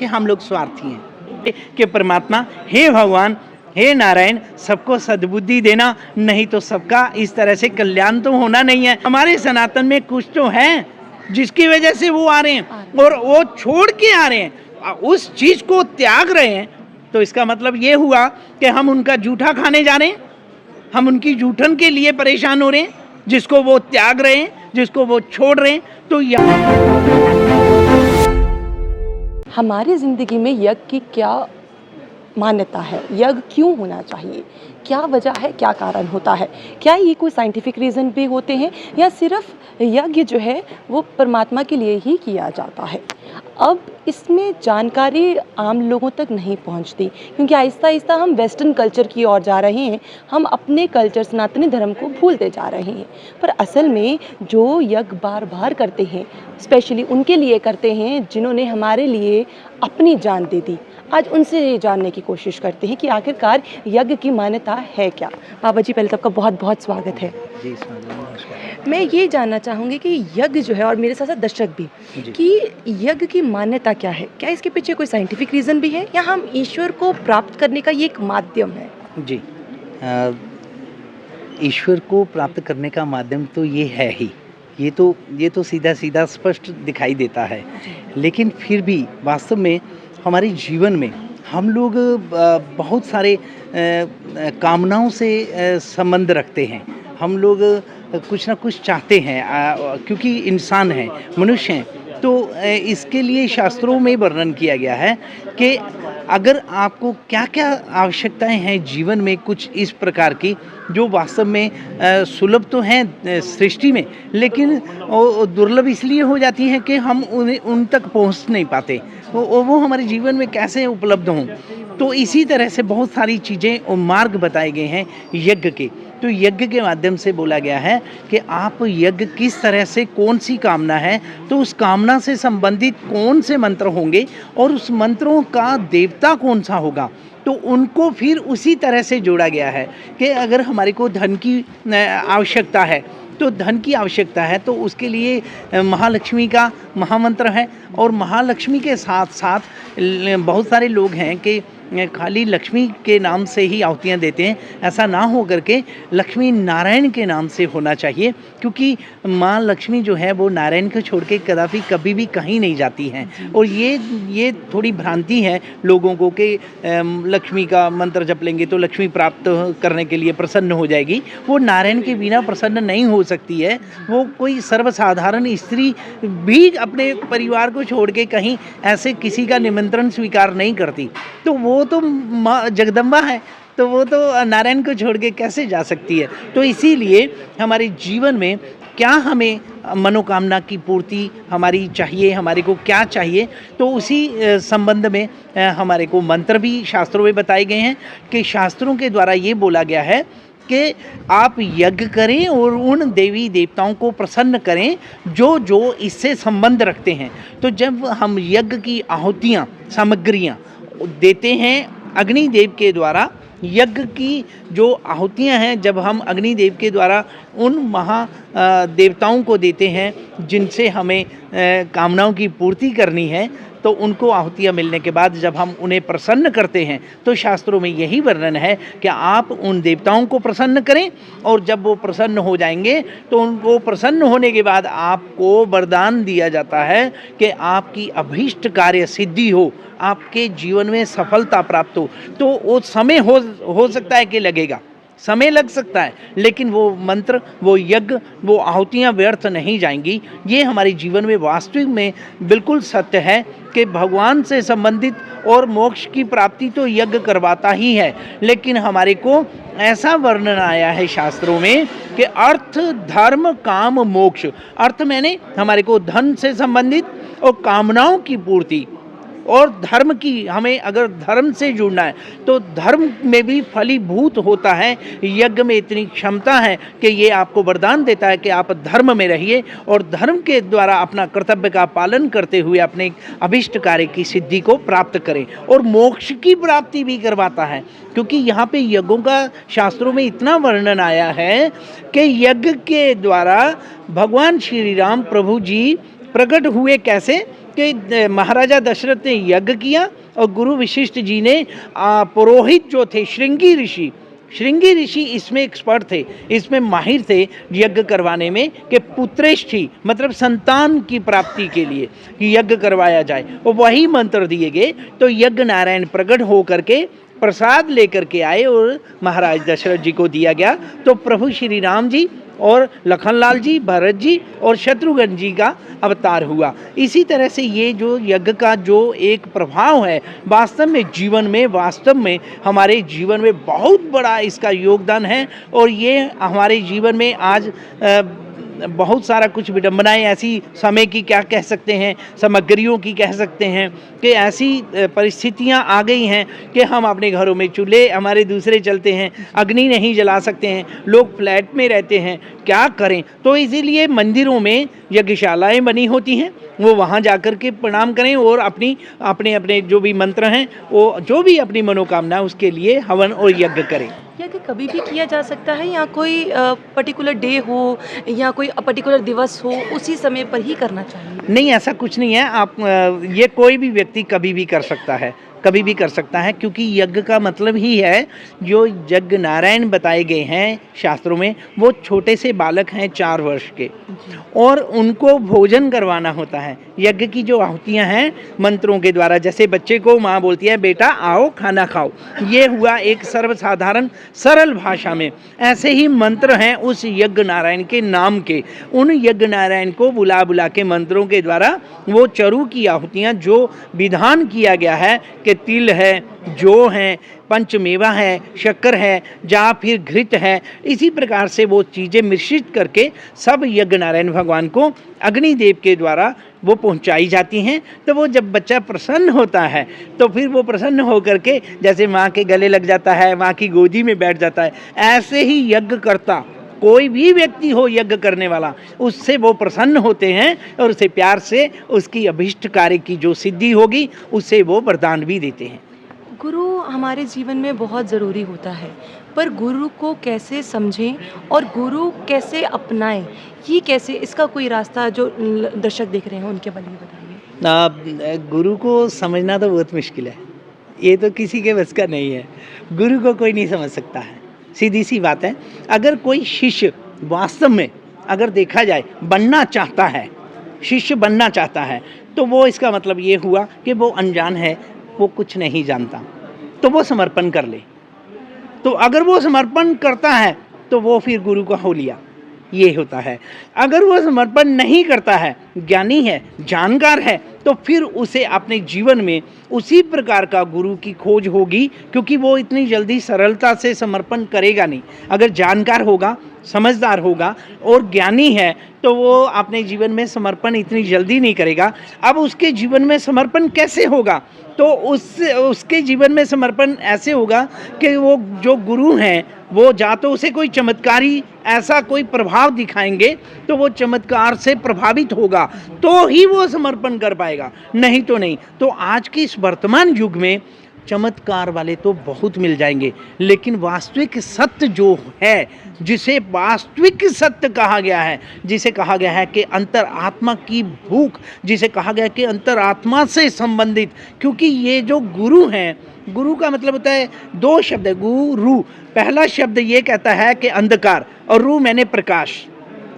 कि हम लोग स्वार्थी हैं कि परमात्मा हे भगवान हे नारायण सबको सद्बुद्धि देना, नहीं तो सबका इस तरह से कल्याण तो होना नहीं है। हमारे सनातन में कुछ तो है जिसकी वजह से वो आ रहे हैं और वो छोड़ के आ रहे हैं, उस चीज को त्याग रहे हैं। तो इसका मतलब ये हुआ कि हम उनका जूठा खाने जा रहे हैं, हम उनकी जूठन के लिए परेशान हो रहे हैं, जिसको वो त्याग रहे हैं, जिसको वो छोड़ रहे हैं। तो हमारी ज़िंदगी में यज्ञ की क्या मान्यता है, यज्ञ क्यों होना चाहिए, क्या वजह है, क्या कारण होता है, क्या ये कोई साइंटिफिक रीज़न भी होते हैं या सिर्फ यज्ञ जो है वो परमात्मा के लिए ही किया जाता है। अब इसमें जानकारी आम लोगों तक नहीं पहुंचती क्योंकि आहिस्ता आहिस्ता हम वेस्टर्न कल्चर की ओर जा रहे हैं, हम अपने कल्चर सनातनी धर्म को भूलते जा रहे हैं। पर असल में जो यज्ञ बार बार करते हैं, स्पेशली उनके लिए करते हैं जिन्होंने हमारे लिए अपनी जान दे दी। आज उनसे ये जानने की कोशिश करते हैं कि आखिरकार यज्ञ की मान्यता है क्या। बाबा जी पहले तो आपका बहुत बहुत स्वागत है। जी नमस्कार। मैं ये जानना चाहूँगी कि यज्ञ जो है, और मेरे साथ साथ दर्शक भी, कि यज्ञ की मान्यता क्या है, क्या इसके पीछे कोई साइंटिफिक रीज़न भी है या हम ईश्वर को प्राप्त करने का ये एक माध्यम है? जी, ईश्वर को प्राप्त करने का माध्यम तो ये है ही, ये तो सीधा सीधा स्पष्ट दिखाई देता है। लेकिन फिर भी वास्तव में हमारे जीवन में हम लोग बहुत सारे कामनाओं से संबंध रखते हैं। हम लोग कुछ ना कुछ चाहते हैं, क्योंकि इंसान हैं, मनुष्य हैं। तो इसके लिए शास्त्रों में वर्णन किया गया है कि अगर आपको क्या क्या आवश्यकताएं हैं जीवन में, कुछ इस प्रकार की जो वास्तव में सुलभ तो हैं सृष्टि में, लेकिन दुर्लभ इसलिए हो जाती हैं कि हम उन तक पहुंच नहीं पाते, वो हमारे जीवन में कैसे उपलब्ध हों। तो इसी तरह से बहुत सारी चीज़ें और मार्ग बताए गए हैं यज्ञ के। तो यज्ञ के माध्यम से बोला गया है कि आप यज्ञ किस तरह से, कौन सी कामना है तो उस कामना से संबंधित कौन से मंत्र होंगे और उस मंत्रों का देवता कौन सा होगा, तो उनको फिर उसी तरह से जोड़ा गया है कि अगर हमारे को धन की आवश्यकता है तो धन की आवश्यकता है तो उसके लिए महालक्ष्मी का महामंत्र है। और महालक्ष्मी के साथ साथ बहुत सारे लोग हैं कि खाली लक्ष्मी के नाम से ही आहुतियाँ देते हैं, ऐसा ना हो करके लक्ष्मी नारायण के नाम से होना चाहिए, क्योंकि माँ लक्ष्मी जो है वो नारायण को छोड़ के कदापि कभी भी कहीं नहीं जाती हैं। और ये थोड़ी भ्रांति है लोगों को कि लक्ष्मी का मंत्र जप लेंगे तो लक्ष्मी प्राप्त करने के लिए प्रसन्न हो जाएगी। वो नारायण के बिना प्रसन्न नहीं हो सकती है। वो कोई सर्वसाधारण स्त्री भी अपने परिवार को छोड़ के कहीं ऐसे किसी का निमंत्रण स्वीकार नहीं करती, तो वो तो माँ जगदम्बा है, तो वो तो नारायण को छोड़ के कैसे जा सकती है। तो इसीलिए हमारे जीवन में क्या हमें मनोकामना की पूर्ति हमारी चाहिए, हमारे को क्या चाहिए, तो उसी संबंध में हमारे को मंत्र भी शास्त्रों में बताए गए हैं कि शास्त्रों के द्वारा ये बोला गया है कि आप यज्ञ करें और उन देवी देवताओं को प्रसन्न करें जो इससे संबंध रखते हैं। तो जब हम यज्ञ की आहुतियाँ, सामग्रियाँ देते हैं अग्निदेव के द्वारा, यज्ञ की जो आहुतियाँ हैं जब हम अग्निदेव के द्वारा उन महा देवताओं को देते हैं जिनसे हमें कामनाओं की पूर्ति करनी है, तो उनको आहुतियाँ मिलने के बाद जब हम उन्हें प्रसन्न करते हैं तो शास्त्रों में यही वर्णन है कि आप उन देवताओं को प्रसन्न करें, और जब वो प्रसन्न हो जाएंगे तो उनको प्रसन्न होने के बाद आपको वरदान दिया जाता है कि आपकी अभीष्ट कार्य सिद्धि हो, आपके जीवन में सफलता प्राप्त हो। तो वो समय हो सकता है कि लगेगा, समय लग सकता है, लेकिन वो मंत्र, वो यज्ञ, वो आहुतियाँ व्यर्थ नहीं जाएंगी। ये हमारे जीवन में वास्तविक में बिल्कुल सत्य है कि भगवान से संबंधित और मोक्ष की प्राप्ति तो यज्ञ करवाता ही है, लेकिन हमारे को ऐसा वर्णन आया है शास्त्रों में कि अर्थ धर्म काम मोक्ष। अर्थ मैंने हमारे को धन से संबंधित और कामनाओं की पूर्ति, और धर्म की, हमें अगर धर्म से जुड़ना है तो धर्म में भी फलीभूत होता है। यज्ञ में इतनी क्षमता है कि ये आपको वरदान देता है कि आप धर्म में रहिए और धर्म के द्वारा अपना कर्तव्य का पालन करते हुए अपने अभिष्ट कार्य की सिद्धि को प्राप्त करें, और मोक्ष की प्राप्ति भी करवाता है। क्योंकि यहाँ पे यज्ञों का शास्त्रों में इतना वर्णन आया है कि यज्ञ के द्वारा भगवान श्री राम प्रभु जी प्रकट हुए कैसे, कि महाराजा दशरथ ने यज्ञ किया और गुरु वशिष्ठ जी ने पुरोहित जो थे श्रृंगी ऋषि इसमें एक्सपर्ट थे, इसमें माहिर थे यज्ञ करवाने में, कि पुत्रेष्ठी मतलब संतान की प्राप्ति के लिए यज्ञ करवाया जाए, और वही मंत्र दिए गए। तो यज्ञ नारायण प्रकट हो करके प्रसाद लेकर के आए और महाराज दशरथ जी को दिया गया। तो प्रभु श्री राम जी और लखनलाल जी, भरत जी और शत्रुघ्न जी का अवतार हुआ। इसी तरह से ये जो यज्ञ का जो एक प्रभाव है वास्तव में हमारे जीवन में बहुत बड़ा इसका योगदान है। और ये हमारे जीवन में आज बहुत सारा कुछ विडंबनाएं ऐसी समय की क्या कह सकते हैं, सामग्रियों की कह सकते हैं कि ऐसी परिस्थितियां आ गई हैं कि हम अपने घरों में चूल्हे हमारे दूसरे चलते हैं, अग्नि नहीं जला सकते हैं, लोग फ्लैट में रहते हैं, क्या करें। तो इसीलिए मंदिरों में यज्ञशालाएं बनी होती हैं, वो वहाँ जाकर के प्रणाम करें और अपने जो भी मंत्र हैं, वो जो भी अपनी मनोकामना उसके लिए हवन और यज्ञ करें। यज्ञ कभी भी किया जा सकता है या कोई पर्टिकुलर डे हो या कोई पर्टिकुलर दिवस हो उसी समय पर ही करना चाहिए? नहीं, ऐसा कुछ नहीं है। आप ये कोई भी व्यक्ति कभी भी कर सकता है, क्योंकि यज्ञ का मतलब ही है, जो यज्ञ नारायण बताए गए हैं शास्त्रों में, वो छोटे से बालक हैं 4 वर्ष के, और उनको भोजन करवाना होता है। यज्ञ की जो आहुतियाँ हैं मंत्रों के द्वारा, जैसे बच्चे को माँ बोलती है बेटा आओ खाना खाओ, ये हुआ एक सर्वसाधारण सरल भाषा में। ऐसे ही मंत्र हैं उस यज्ञ नारायण के नाम के, उन यज्ञ नारायण को बुला के मंत्रों के द्वारा वो चरु की आहुतियाँ जो विधान किया गया है कि तिल है, जौ है, पंचमेवा है, शक्कर है, या फिर घृत है, इसी प्रकार से वो चीज़ें मिश्रित करके सब यज्ञ नारायण भगवान को अग्निदेव के द्वारा वो पहुंचाई जाती हैं। तो वो जब बच्चा प्रसन्न होता है तो फिर वो प्रसन्न होकर के जैसे माँ के गले लग जाता है, माँ की गोदी में बैठ जाता है। ऐसे ही यज्ञ करता कोई भी व्यक्ति हो, यज्ञ करने वाला, उससे वो प्रसन्न होते हैं और उसे प्यार से उसकी अभीष्ट कार्य की जो सिद्धि होगी उससे वो वरदान भी देते हैं। गुरु हमारे जीवन में बहुत ज़रूरी होता है, पर गुरु को कैसे समझें और गुरु कैसे अपनाएं, ये कैसे, इसका कोई रास्ता जो दर्शक देख रहे हैं उनके बारे में बताइए। गुरु को समझना तो बहुत मुश्किल है, ये तो किसी के बस का नहीं है। गुरु को कोई नहीं समझ सकता है, सीधी सी बात है। अगर कोई शिष्य वास्तव में अगर देखा जाए बनना चाहता है, शिष्य बनना चाहता है, तो वो इसका मतलब ये हुआ कि वो अनजान है, वो कुछ नहीं जानता, तो वो समर्पण कर ले। तो अगर वो समर्पण करता है तो वो फिर गुरु का हो लिया, ये होता है। अगर वो समर्पण नहीं करता है, ज्ञानी है, जानकार है, तो फिर उसे अपने जीवन में उसी प्रकार का गुरु की खोज होगी, क्योंकि वो इतनी जल्दी सरलता से समर्पण करेगा नहीं। अगर जानकार होगा, समझदार होगा और ज्ञानी है तो वो अपने जीवन में समर्पण इतनी जल्दी नहीं करेगा। अब उसके जीवन में समर्पण कैसे होगा? तो उसके जीवन में समर्पण ऐसे होगा कि वो जो गुरु हैं वो या तो उसे कोई चमत्कारी ऐसा कोई प्रभाव दिखाएंगे तो वो चमत्कार से प्रभावित होगा तो ही वो समर्पण कर पाएगा, नहीं तो नहीं। तो आज के इस वर्तमान युग में चमत्कार वाले तो बहुत मिल जाएंगे, लेकिन वास्तविक सत्य जो है, जिसे वास्तविक सत्य कहा गया है, जिसे कहा गया है कि अंतरात्मा की भूख, जिसे कहा गया है कि अंतरात्मा से संबंधित, क्योंकि ये जो गुरु हैं, गुरु का मतलब होता है 2 शब्द है, गुरु। पहला शब्द ये कहता है कि अंधकार, और रू मैंने प्रकाश,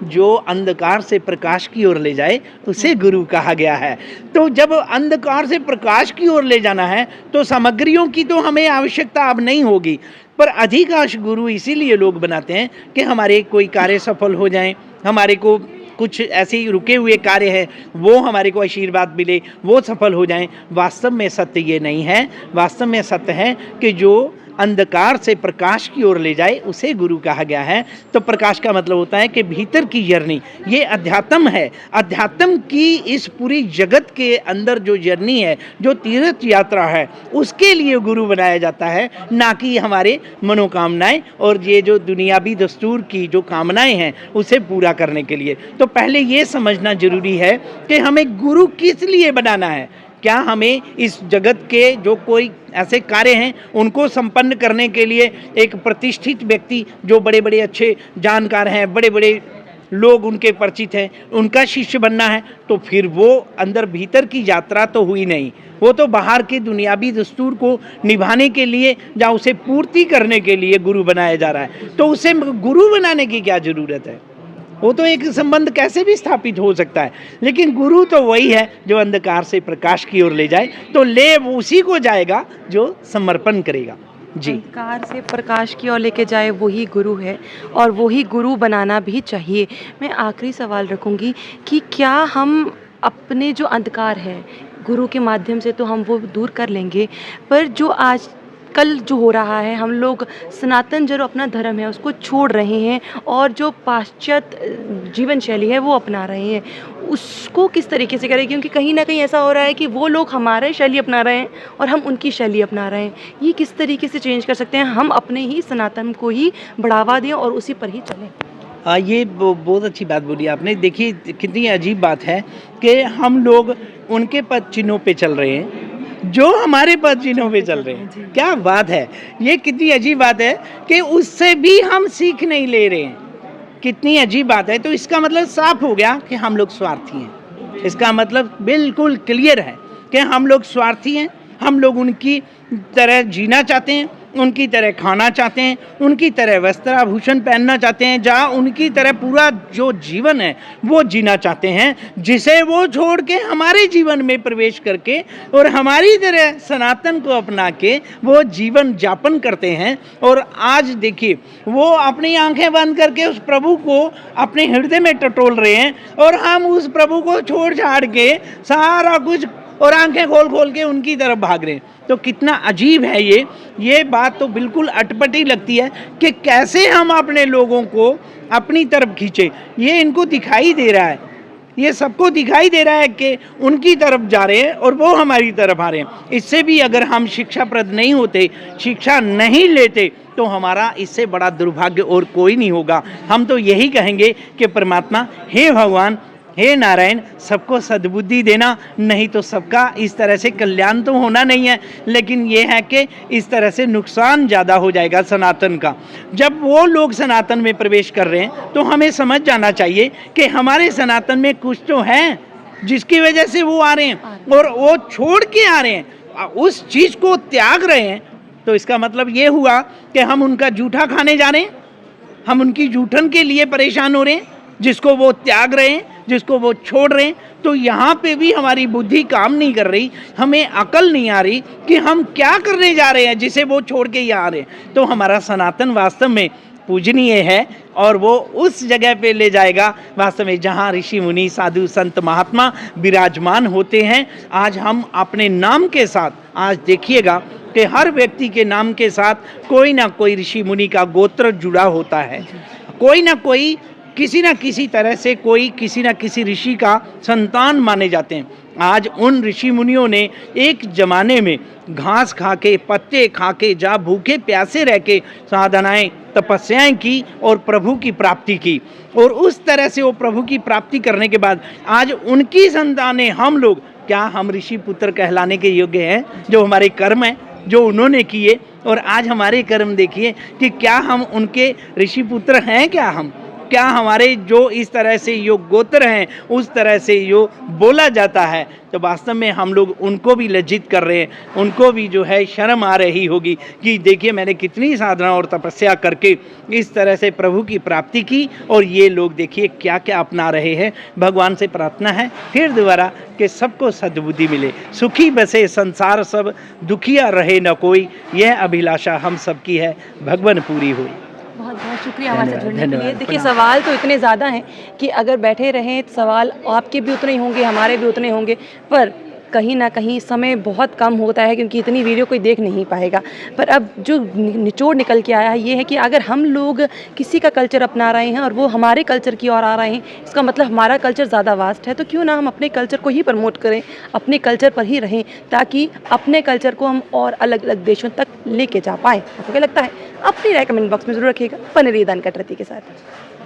जो अंधकार से प्रकाश की ओर ले जाए उसे गुरु कहा गया है। तो जब अंधकार से प्रकाश की ओर ले जाना है तो सामग्रियों की तो हमें आवश्यकता अब नहीं होगी, पर अधिकांश गुरु इसीलिए लोग बनाते हैं कि हमारे कोई कार्य सफल हो जाएं, हमारे को कुछ ऐसे रुके हुए कार्य है वो हमारे को आशीर्वाद मिले, वो सफल हो जाएं। वास्तव में सत्य ये नहीं है। वास्तव में सत्य है कि जो अंधकार से प्रकाश की ओर ले जाए उसे गुरु कहा गया है। तो प्रकाश का मतलब होता है कि भीतर की जर्नी, ये अध्यात्म है। अध्यात्म की इस पूरी जगत के अंदर जो जर्नी है, जो तीर्थ यात्रा है, उसके लिए गुरु बनाया जाता है, ना कि हमारे मनोकामनाएं और ये जो दुनियावी दस्तूर की जो कामनाएं हैं उसे पूरा करने के लिए। तो पहले ये समझना जरूरी है कि हमें गुरु किस लिए बनाना है। क्या हमें इस जगत के जो कोई ऐसे कार्य हैं उनको संपन्न करने के लिए एक प्रतिष्ठित व्यक्ति जो बड़े बड़े अच्छे जानकार हैं, बड़े बड़े लोग उनके परिचित हैं, उनका शिष्य बनना है, तो फिर वो अंदर भीतर की यात्रा तो हुई नहीं, वो तो बाहर के दुनियावी दस्तूर को निभाने के लिए या उसे पूर्ति करने के लिए गुरु बनाया जा रहा है। तो उसे गुरु बनाने की क्या ज़रूरत है? वो तो एक संबंध कैसे भी स्थापित हो सकता है, लेकिन गुरु तो वही है जो अंधकार से प्रकाश की ओर ले जाए, तो ले वो उसी को जाएगा जो समर्पण करेगा। जी, अंधकार से प्रकाश की ओर लेके जाए वही गुरु है, और वही गुरु बनाना भी चाहिए। मैं आखिरी सवाल रखूँगी कि क्या हम अपने जो अंधकार है गुरु के माध्यम से तो हम वो दूर कर लेंगे, पर जो आज कल जो हो रहा है, हम लोग सनातन जो अपना धर्म है उसको छोड़ रहे हैं और जो पाश्चात्य जीवन शैली है वो अपना रहे हैं, उसको किस तरीके से करें? क्योंकि कहीं ना कहीं ऐसा हो रहा है कि वो लोग हमारे शैली अपना रहे हैं और हम उनकी शैली अपना रहे हैं। ये किस तरीके से चेंज कर सकते हैं? हम अपने ही सनातन को ही बढ़ावा दें और उसी पर ही चलें। ये बहुत अच्छी बात बोली आपने। देखिए कितनी अजीब बात है कि हम लोग उनके पद चिन्हों पे चल रहे हैं जो हमारे पद चिन्हों पे चल रहे हैं। क्या बात है, ये कितनी अजीब बात है कि उससे भी हम सीख नहीं ले रहे हैं। कितनी अजीब बात है। तो इसका मतलब साफ हो गया कि हम लोग स्वार्थी हैं। इसका मतलब बिल्कुल क्लियर है कि हम लोग स्वार्थी हैं। हम लोग उनकी तरह जीना चाहते हैं, उनकी तरह खाना चाहते हैं, उनकी तरह वस्त्र आभूषण पहनना चाहते हैं, जहाँ उनकी तरह पूरा जो जीवन है वो जीना चाहते हैं, जिसे वो छोड़ के हमारे जीवन में प्रवेश करके और हमारी तरह सनातन को अपना के वो जीवन यापन करते हैं। और आज देखिए वो अपनी आंखें बंद करके उस प्रभु को अपने हृदय में टटोल रहे हैं और हम उस प्रभु को छोड़ छाड़ के सारा कुछ और आंखें खोल खोल के उनकी तरफ भाग रहे हैं। तो कितना अजीब है ये बात तो बिल्कुल अटपटी लगती है कि कैसे हम अपने लोगों को अपनी तरफ खींचे। ये इनको दिखाई दे रहा है, ये सबको दिखाई दे रहा है कि उनकी तरफ जा रहे हैं और वो हमारी तरफ आ रहे हैं। इससे भी अगर हम शिक्षाप्रद नहीं होते, शिक्षा नहीं लेते, तो हमारा इससे बड़ा दुर्भाग्य और कोई नहीं होगा। हम तो यही कहेंगे कि परमात्मा हे भगवान, हे नारायण, सबको सद्बुद्धि देना, नहीं तो सबका इस तरह से कल्याण तो होना नहीं है, लेकिन ये है कि इस तरह से नुकसान ज़्यादा हो जाएगा सनातन का। जब वो लोग सनातन में प्रवेश कर रहे हैं तो हमें समझ जाना चाहिए कि हमारे सनातन में कुछ तो है जिसकी वजह से वो आ रहे हैं और वो छोड़ के आ रहे हैं, उस चीज़ को त्याग रहे हैं। तो इसका मतलब ये हुआ कि हम उनका जूठा खाने जा रहे हैं, हम उनकी जूठन के लिए परेशान हो रहे हैं, जिसको वो त्याग रहे हैं, जिसको वो छोड़ रहे हैं। तो यहाँ पे भी हमारी बुद्धि काम नहीं कर रही, हमें अकल नहीं आ रही कि हम क्या करने जा रहे हैं जिसे वो छोड़ के यहाँ आ रहे हैं। तो हमारा सनातन वास्तव में पूजनीय है और वो उस जगह पे ले जाएगा वास्तव में जहाँ ऋषि मुनि साधु संत महात्मा विराजमान होते हैं। आज हम अपने नाम के साथ, आज देखिएगा कि हर व्यक्ति के नाम के साथ कोई ना कोई ऋषि मुनि का गोत्र जुड़ा होता है, कोई ना कोई किसी न किसी तरह से कोई किसी न किसी ऋषि का संतान माने जाते हैं। आज उन ऋषि मुनियों ने एक ज़माने में घास खा के, पत्ते खा के, जा भूखे प्यासे रह के साधनाएँ तपस्याएं की और प्रभु की प्राप्ति की, और उस तरह से वो प्रभु की प्राप्ति करने के बाद आज उनकी संतानें हम लोग, क्या हम ऋषि पुत्र कहलाने के योग्य हैं? जो हमारे कर्म हैं जो उन्होंने किए, और आज हमारे कर्म देखिए कि क्या हम उनके ऋषि पुत्र हैं? क्या हमारे जो इस तरह से यो गोत्र हैं उस तरह से यो बोला जाता है? तो वास्तव में हम लोग उनको भी लज्जित कर रहे हैं, उनको भी जो है शर्म आ रही होगी कि देखिए मैंने कितनी साधना और तपस्या करके इस तरह से प्रभु की प्राप्ति की और ये लोग देखिए क्या क्या अपना रहे हैं। भगवान से प्रार्थना है फिर दोबारा कि सबको सद्बुद्धि मिले, सुखी बसे संसार सब, दुखिया रहे न कोई, यह अभिलाषा हम सबकी है, भगवान पूरी हुई। बहुत बहुत शुक्रिया हमारे साथ जुड़ने के लिए। देखिए सवाल तो इतने ज़्यादा हैं कि अगर बैठे रहें तो सवाल आपके भी उतने ही होंगे, हमारे भी उतने होंगे, पर कहीं ना कहीं समय बहुत कम होता है क्योंकि इतनी वीडियो कोई देख नहीं पाएगा। पर अब जो निचोड़ निकल के आया है ये है कि अगर हम लोग किसी का कल्चर अपना रहे हैं और वो हमारे कल्चर की ओर आ रहे हैं, इसका मतलब हमारा कल्चर ज़्यादा वास्ट है, तो क्यों ना हम अपने कल्चर को ही प्रमोट करें, अपने कल्चर पर ही रहें, ताकि अपने कल्चर को हम और अलग अलग देशों तक लेके जा पाएँ। आपको क्या लगता है? अपनी राय कमेंट बॉक्स में ज़रूर रखिएगा। पनरीदान कटरती के साथ।